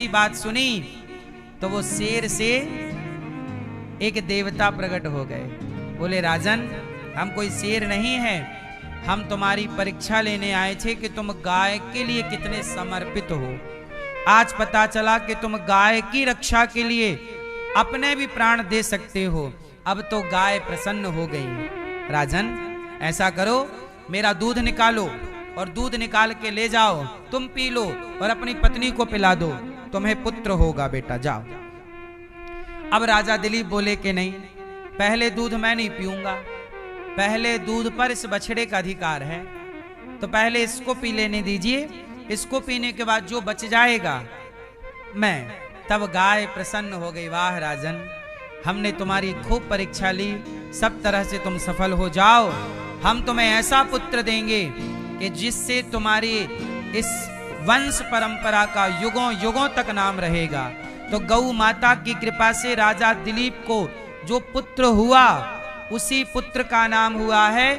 बात सुनी तो वो शेर से एक देवता प्रकट हो गए। बोले राजन, हम कोई शेर नहीं है, हम तुम्हारी परीक्षा लेने आए थे कि तुम गाय के लिए कितने समर्पित हो। आज पता चला कि तुम गाय की रक्षा के लिए अपने भी प्राण दे सकते हो। अब तो गाय प्रसन्न हो गई। राजन, ऐसा करो, मेरा दूध निकालो और दूध निकाल के ले जाओ, तुम पी लो और अपनी पत्नी को पिला दो, तुम्हें पुत्र होगा बेटा, जाओ। अब राजा दिलीप बोले कि नहीं, पहले दूध मैं नहीं पीऊंगा, पहले दूध पर इस बछड़े का अधिकार है, तो पहले इसको पी लेने दीजिए, इसको पीने के बाद जो बच जाएगा मैं। तब गाय प्रसन्न हो गई। वाह राजन, हमने तुम्हारी खूब परीक्षा ली, सब तरह से तुम सफल हो जाओ, हम तुम्हें ऐसा पुत्र देंगे कि जिससे तुम्हारी इस वंश परंपरा का युगों युगों तक नाम रहेगा। तो गौ माता की कृपा से राजा दिलीप को जो पुत्र हुआ, उसी पुत्र का नाम हुआ है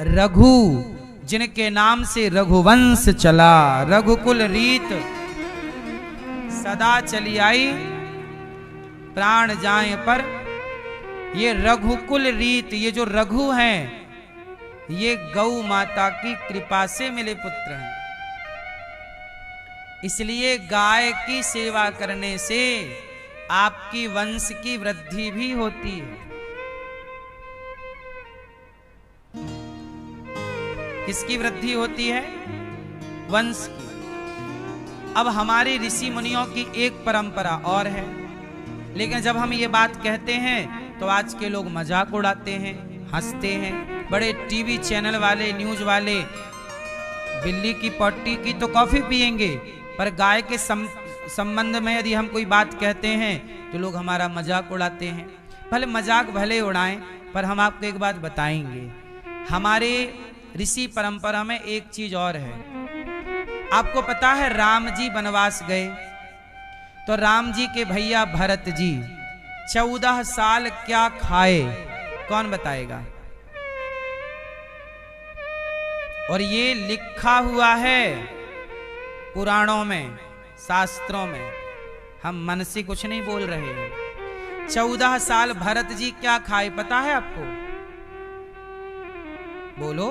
रघु, जिनके नाम से रघुवंश चला, रघुकुल रीत सदा चली आई, प्राण जाए पर। ये रघुकुल रीत, ये जो रघु हैं, ये गौ माता की कृपा से मिले पुत्र हैं। इसलिए गाय की सेवा करने से आपकी वंश की वृद्धि भी होती है। किसकी वृद्धि होती है? वंश की। अब हमारे ऋषि मुनियों की एक परंपरा और है, लेकिन जब हम ये बात कहते हैं तो आज के लोग मजाक उड़ाते हैं, हंसते हैं। बड़े टीवी चैनल वाले, न्यूज वाले बिल्ली की पट्टी की तो कॉफी पिएंगे, पर गाय के संबंध में यदि हम कोई बात कहते हैं तो लोग हमारा मजाक उड़ाते हैं। भले मजाक भले उड़ाएं, पर हम आपको एक बात बताएंगे, हमारे ऋषि परंपरा में एक चीज और है। आपको पता है राम जी वनवास गए, तो राम जी के भैया भरत जी 14 साल क्या खाए, कौन बताएगा? और ये लिखा हुआ है पुराणों में, शास्त्रों में, हम मन से कुछ नहीं बोल रहे हैं। 14 साल भरत जी क्या खाए पता है आपको? बोलो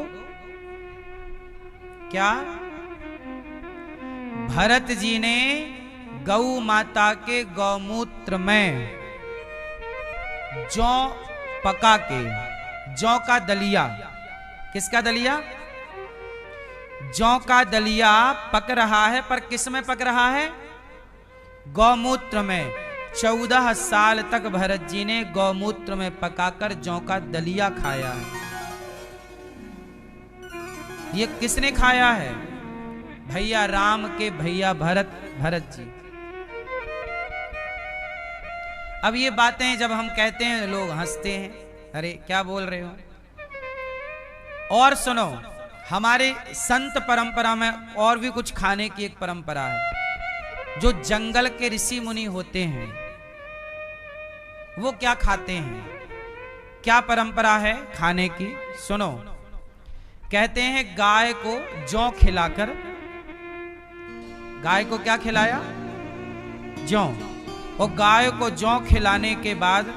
क्या? भरत जी ने गौ माता के गौमूत्र में जौ पका के, जौ का दलिया, किसका दलिया? जौ का दलिया पक रहा है, पर किस में पक रहा है? गौमूत्र में। 14 साल तक भरत जी ने गौमूत्र में पकाकर जौ का दलिया खाया है। ये किसने खाया है? भैया राम के भैया भरत जी। अब ये बातें जब हम कहते हैं लोग हंसते हैं, अरे क्या बोल रहे हो। और सुनो, हमारे संत परंपरा में और भी कुछ खाने की एक परंपरा है। जो जंगल के ऋषि मुनि होते हैं वो क्या खाते हैं, क्या परंपरा है खाने की? सुनो, कहते हैं गाय को जौ खिलाकर, गाय को क्या खिलाया? जौ। और गाय को जौ खिलाने के बाद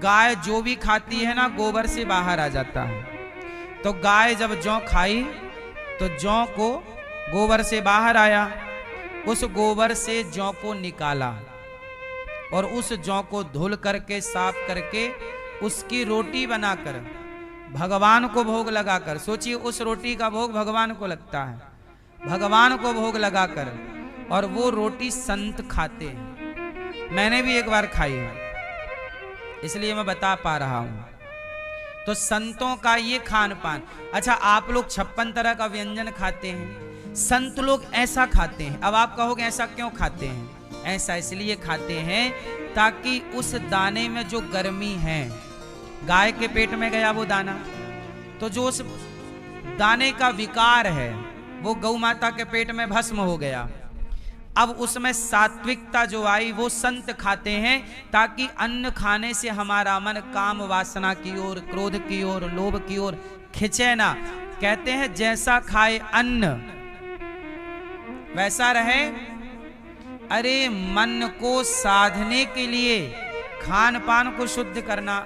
गाय जो भी खाती है ना, गोबर से बाहर आ जाता है। तो गाय जब जौ खाई तो जौ को गोबर से बाहर आया, उस गोबर से जौ को निकाला और उस जौ को धुल करके, साफ करके, उसकी रोटी बनाकर भगवान को भोग लगाकर, सोचिए उस रोटी का भोग भगवान को लगता है, भगवान को भोग लगाकर, और वो रोटी संत खाते हैं। मैंने भी एक बार खाई है, इसलिए मैं बता पा रहा हूं। तो संतों का ये खान पान। अच्छा, आप लोग 56 तरह का व्यंजन खाते हैं, संत लोग ऐसा खाते हैं। अब आप कहोगे ऐसा क्यों खाते हैं? ऐसा इसलिए खाते हैं ताकि उस दाने में जो गर्मी है, गाय के पेट में गया वो दाना, तो जो उस दाने का विकार है वो गौ माता के पेट में भस्म हो गया। अब उसमें सात्विकता जो आई वो संत खाते हैं, ताकि अन्न खाने से हमारा मन काम वासना की ओर, क्रोध की ओर, लोभ की ओर खिंचे ना। कहते हैं जैसा खाए अन्न वैसा रहे अरे मन को साधने के लिए खान पान को शुद्ध करना,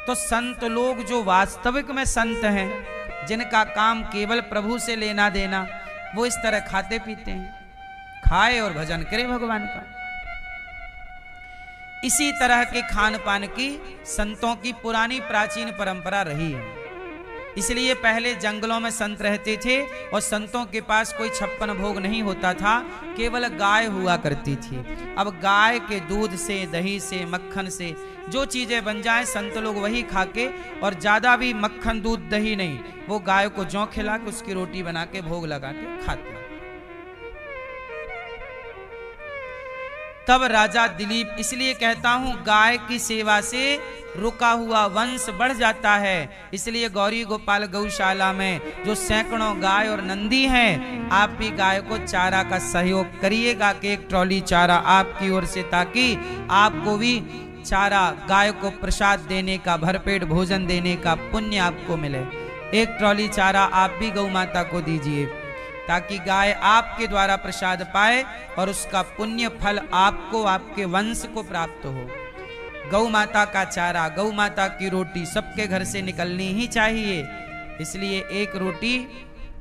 तो संत लोग जो वास्तविक में संत हैं, जिनका काम केवल प्रभु से लेना देना, वो इस तरह खाते पीते हैं, खाए और भजन करे भगवान का। इसी तरह के खान पान की संतों की पुरानी प्राचीन परंपरा रही है। इसलिए पहले जंगलों में संत रहते थे और संतों के पास कोई 56 भोग नहीं होता था, केवल गाय हुआ करती थी। अब गाय के दूध से, दही से, मक्खन से जो चीजें बन जाए, संत लोग वही खा के, और ज्यादा भी मक्खन दूध दही नहीं, वो गाय को जौ खिला के उसकी रोटी बना के भोग लगा के खाते। तब राजा दिलीप, इसलिए कहता हूं गाय की सेवा से रुका हुआ वंश बढ़ जाता है। इसलिए गौरी गोपाल गौशाला में जो सैकड़ों गाय और नंदी हैं, आप भी गाय को चारा का सहयोग करिएगा कि एक ट्रॉली चारा आपकी ओर से, ताकि आपको भी चारा, गाय को प्रसाद देने का, भरपेट भोजन देने का पुण्य आपको मिले। एक ट्रॉली चारा आप भी गौ माता को दीजिए, ताकि गाय आपके द्वारा प्रसाद पाए और उसका पुण्य फल आपको, आपके वंश को प्राप्त हो। गौ माता का चारा, गौ माता की रोटी सबके घर से निकलनी ही चाहिए। इसलिए एक रोटी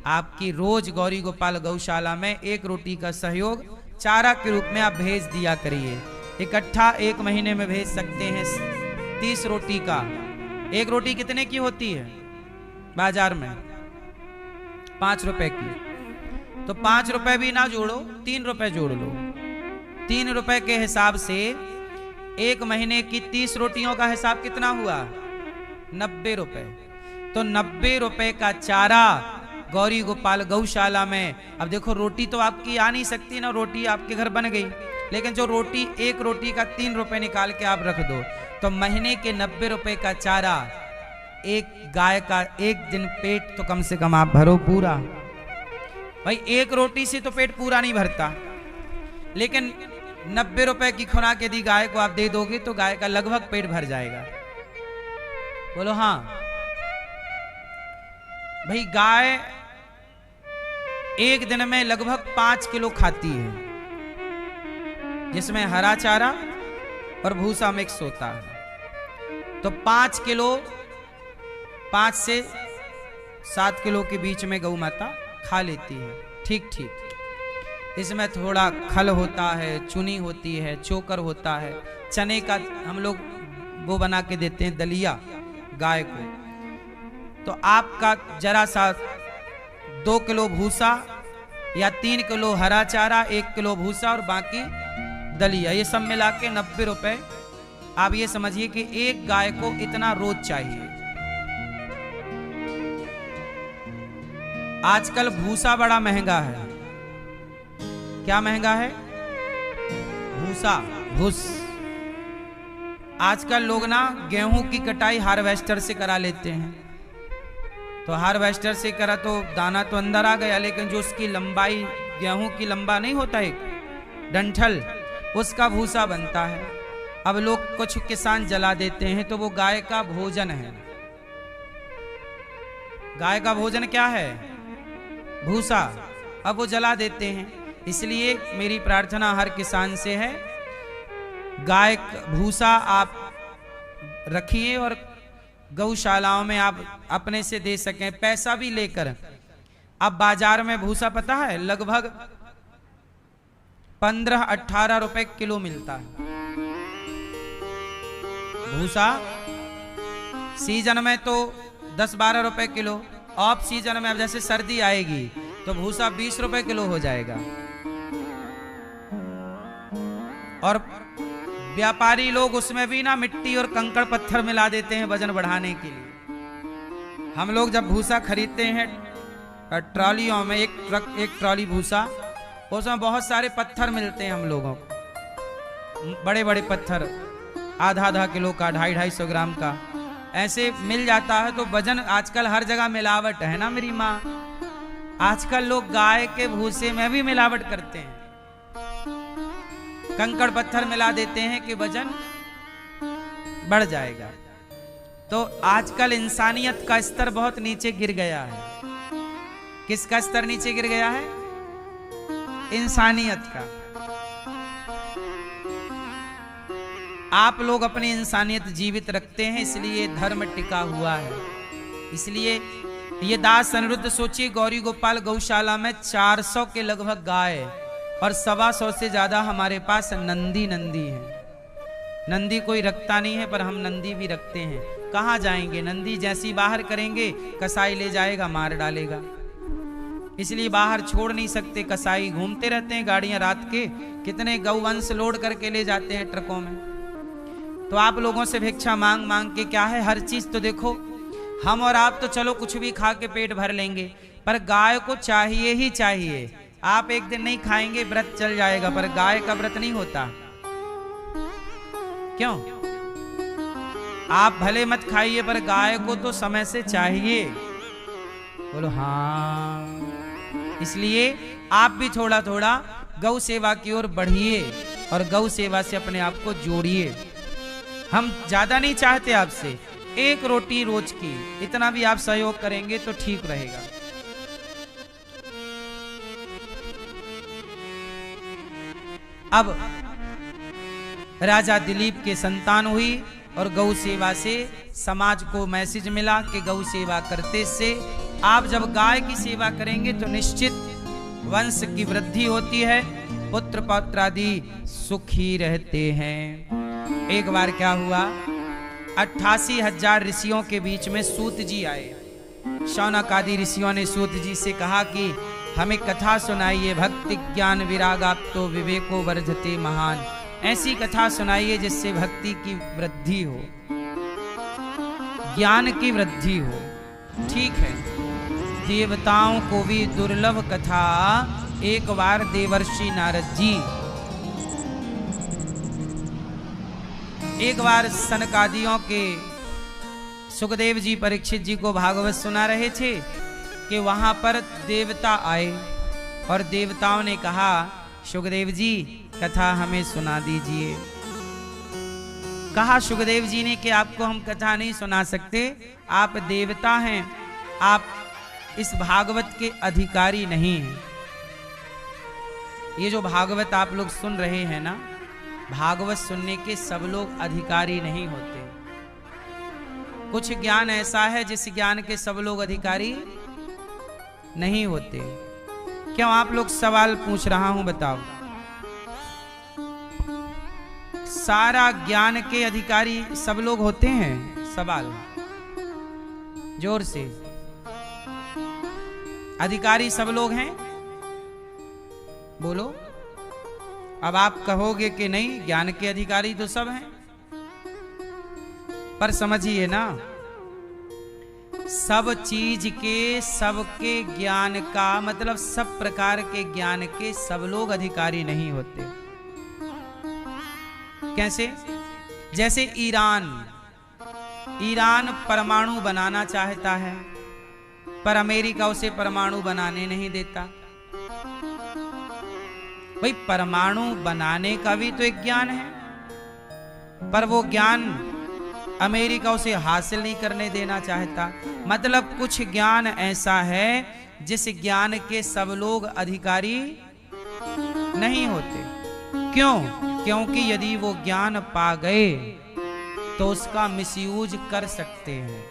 आपकी रोज गौरी गोपाल गौशाला में एक रोटी का सहयोग चारा के रूप में आप भेज दिया करिए। इकट्ठा 1 महीने में भेज सकते हैं 30 रोटी का। एक रोटी कितने की होती है बाजार में? 5 रुपए की। तो 5 रुपए भी ना जोड़ो, 3 रुपए जोड़ लो। 3 रुपए के हिसाब से 1 महीने की 30 रोटियों का हिसाब कितना हुआ? 90 रुपए। तो 90 रुपए का चारा गौरी गोपाल गौशाला में। अब देखो, रोटी तो आपकी आ नहीं सकती ना, रोटी आपके घर बन गई, लेकिन जो रोटी, एक रोटी का 3 रुपए निकाल के आप रख दो, तो महीने के 90 रुपए का चारा, एक गाय का एक दिन पेट तो कम से कम आप भरो पूरा। भाई एक रोटी से तो पेट पूरा नहीं भरता, लेकिन 90 रुपए की खुराक यदि गाय को आप दे दोगे तो गाय का लगभग पेट भर जाएगा। बोलो हाँ। भाई गाय एक दिन में लगभग 5 किलो खाती है, जिसमें हरा चारा और भूसा मिक्स होता है। तो 5 किलो, 5 से 7 किलो के बीच में गौ माता खा लेती है। ठीक ठीक। इसमें थोड़ा खल होता है, चुनी होती है, चोकर होता है, चने का हम लोग वो बना के देते हैं दलिया गाय को। तो आपका जरा सा 2 किलो भूसा या 3 किलो हरा चारा, 1 किलो भूसा और बाकी दलिया, ये सब मिला के 90 रुपए। आप ये समझिए कि एक गाय को इतना रोज चाहिए। आजकल भूसा बड़ा महंगा है। क्या महंगा है? भूसा, भूस। आजकल लोग ना गेहूं की कटाई हार्वेस्टर से करा लेते हैं। तो हार्वेस्टर से करा तो दाना तो अंदर आ गया, लेकिन जो उसकी लंबाई, गेहूं की लंबा नहीं होता एक डंठल, उसका भूसा बनता है। अब लोग कुछ किसान जला देते हैं, तो वो गाय का भोजन है। गाय का भोजन क्या है? भूसा। अब वो जला देते हैं। इसलिए मेरी प्रार्थना हर किसान से है, गाय भूसा आप रखिए और गौशालाओं में आप अपने से दे सकें, पैसा भी लेकर। अब बाजार में भूसा पता है लगभग 15-18 रुपए किलो मिलता है भूसा। सीजन में तो 10-12 रुपए किलो। ऑफ सीजन में अब जैसे सर्दी आएगी तो भूसा 20 रुपए किलो हो जाएगा। और व्यापारी लोग उसमें भी ना मिट्टी और कंकड़ पत्थर मिला देते हैं वजन बढ़ाने के लिए। हम लोग जब भूसा खरीदते हैं ट्रॉलियों में, एक ट्रॉली भूसा, उसमें बहुत सारे पत्थर मिलते हैं हम लोगों को, बड़े बड़े पत्थर, आधा किलो का, 250-250 ग्राम का, ऐसे मिल जाता है। तो वजन, आजकल हर जगह मिलावट है ना मेरी माँ। आजकल लोग गाय के भूसे में भी मिलावट करते हैं, कंकड़ पत्थर मिला देते हैं कि वजन बढ़ जाएगा। तो आजकल इंसानियत का स्तर बहुत नीचे गिर गया है। किसका स्तर नीचे गिर गया है? इंसानियत का। आप लोग अपनी इंसानियत जीवित रखते हैं, इसलिए धर्म टिका हुआ है। इसलिए ये दास अनिरुद्ध सोचिए, गौरी गोपाल गौशाला में 400 के लगभग गाय और 125 से ज्यादा हमारे पास नंदी है। नंदी कोई रखता नहीं है, पर हम नंदी भी रखते हैं। कहाँ जाएंगे? नंदी जैसी बाहर करेंगे, कसाई ले जाएगा, मार डालेगा। इसलिए बाहर छोड़ नहीं सकते। कसाई घूमते रहते हैं गाड़ियां रात के, कितने गौवंश लोड करके ले जाते हैं ट्रकों में। तो आप लोगों से भिक्षा मांग मांग के क्या है, हर चीज तो देखो, हम और आप तो चलो कुछ भी खा के पेट भर लेंगे, पर गाय को चाहिए ही चाहिए। आप एक दिन नहीं खाएंगे, व्रत चल जाएगा, पर गाय का व्रत नहीं होता। क्यों? आप भले मत खाइए, पर गाय को तो समय से चाहिए। बोलो हाँ। इसलिए आप भी थोड़ा थोड़ा गौ सेवा की ओर बढ़िए और गौ सेवा से अपने आप को जोड़िए। हम ज्यादा नहीं चाहते आपसे, 1 रोटी रोज की, इतना भी आप सहयोग करेंगे तो ठीक रहेगा। अब राजा दिलीप के संतान हुई और गौ सेवा से समाज को मैसेज मिला कि गौ सेवा करते से आप जब गाय की सेवा करेंगे तो निश्चित वंश की वृद्धि होती है, पुत्र पौत्र आदि सुखी रहते हैं। एक बार क्या हुआ, 88,000 ऋषियों के बीच में सूत जी आए। शौनक आदि ऋषियों ने सूत जी से कहा कि हमें कथा सुनाइए, भक्ति ज्ञान विरागाप्तो विवेको वर्धते महान। ऐसी कथा सुनाइए जिससे भक्ति की वृद्धि हो, ज्ञान की वृद्धि हो। ठीक है, देवताओं को भी दुर्लभ कथा। एक बार देवर्षि नारद जी एक बार सनकादियों के सुखदेव जी परीक्षित जी को भागवत सुना रहे थे कि वहां पर देवता आए और देवताओं ने कहा, सुखदेव जी कथा हमें सुना दीजिए। कहा सुखदेव जी ने कि आपको हम कथा नहीं सुना सकते, आप देवता हैं, आप इस भागवत के अधिकारी नहीं हैं। ये जो भागवत आप लोग सुन रहे हैं ना, भागवत सुनने के सब लोग अधिकारी नहीं होते। कुछ ज्ञान ऐसा है जिस ज्ञान के सब लोग अधिकारी नहीं होते। क्यों? आप लोग सवाल पूछ रहा हूं, बताओ। सारा ज्ञान के अधिकारी सब लोग होते हैं? सवाल जोर से। अधिकारी सब लोग हैं? बोलो। अब आप कहोगे कि नहीं, ज्ञान के अधिकारी तो सब हैं, पर समझिए ना, सब चीज के, सबके ज्ञान का मतलब सब प्रकार के ज्ञान के सब लोग अधिकारी नहीं होते। कैसे? जैसे ईरान परमाणु बनाना चाहता है, पर अमेरिका उसे परमाणु बनाने नहीं देता। भाई परमाणु बनाने का भी तो एक ज्ञान है, पर वो ज्ञान अमेरिका उसे हासिल नहीं करने देना चाहता। मतलब कुछ ज्ञान ऐसा है जिस ज्ञान के सब लोग अधिकारी नहीं होते। क्यों? क्योंकि यदि वो ज्ञान पा गए तो उसका मिसयूज कर सकते हैं।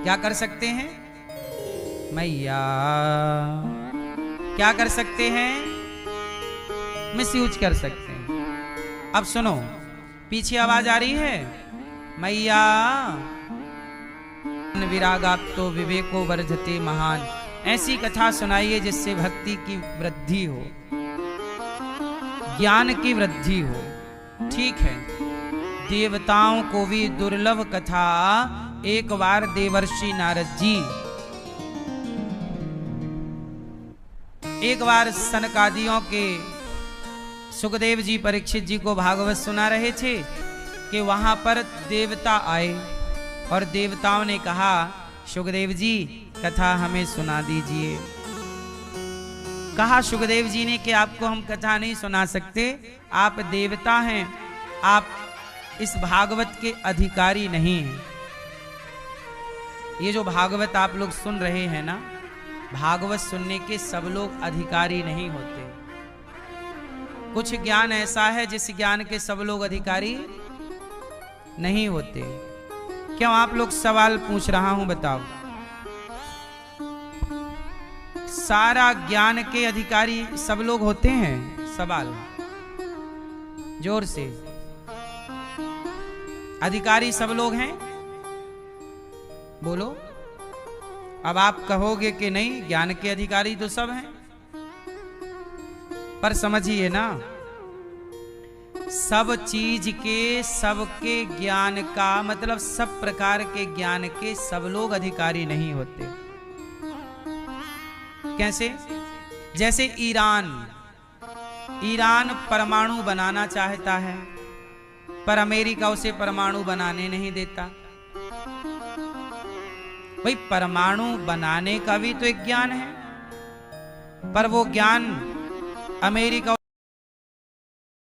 क्या कर सकते हैं? मैया क्या कर सकते हैं? मिसयूज कर सकते हैं। अब सुनो, पीछे आवाज आ रही है, मैया विरागाप्तो विवेको वर्धते महान। ऐसी कथा सुनाइए जिससे भक्ति की वृद्धि हो, ज्ञान की वृद्धि हो। ठीक है, देवताओं को भी दुर्लभ कथा। एक बार देवर्षि नारद जी एक बार सनकादियों के सुखदेव जी परीक्षित जी को भागवत सुना रहे थे कि वहां पर देवता आए और देवताओं ने कहा, सुखदेव जी कथा हमें सुना दीजिए। कहा सुखदेव जी ने कि आपको हम कथा नहीं सुना सकते, आप देवता हैं, आप इस भागवत के अधिकारी नहीं हैं। ये जो भागवत आप लोग सुन रहे हैं ना, भागवत सुनने के सब लोग अधिकारी नहीं होते। कुछ ज्ञान ऐसा है जिस ज्ञान के सब लोग अधिकारी नहीं होते। क्यों आप लोग सवाल पूछ रहा हूं, बताओ। सारा ज्ञान के अधिकारी सब लोग होते हैं? सवाल जोर से। अधिकारी सब लोग हैं? बोलो। अब आप कहोगे कि नहीं, ज्ञान के अधिकारी तो सब हैं, पर समझिए ना, सब चीज के, सबके ज्ञान का मतलब सब प्रकार के ज्ञान के सब लोग अधिकारी नहीं होते। कैसे? जैसे ईरान परमाणु बनाना चाहता है, पर अमेरिका उसे परमाणु बनाने नहीं देता। भाई, परमाणु बनाने का भी तो एक ज्ञान है, पर वो ज्ञान अमेरिका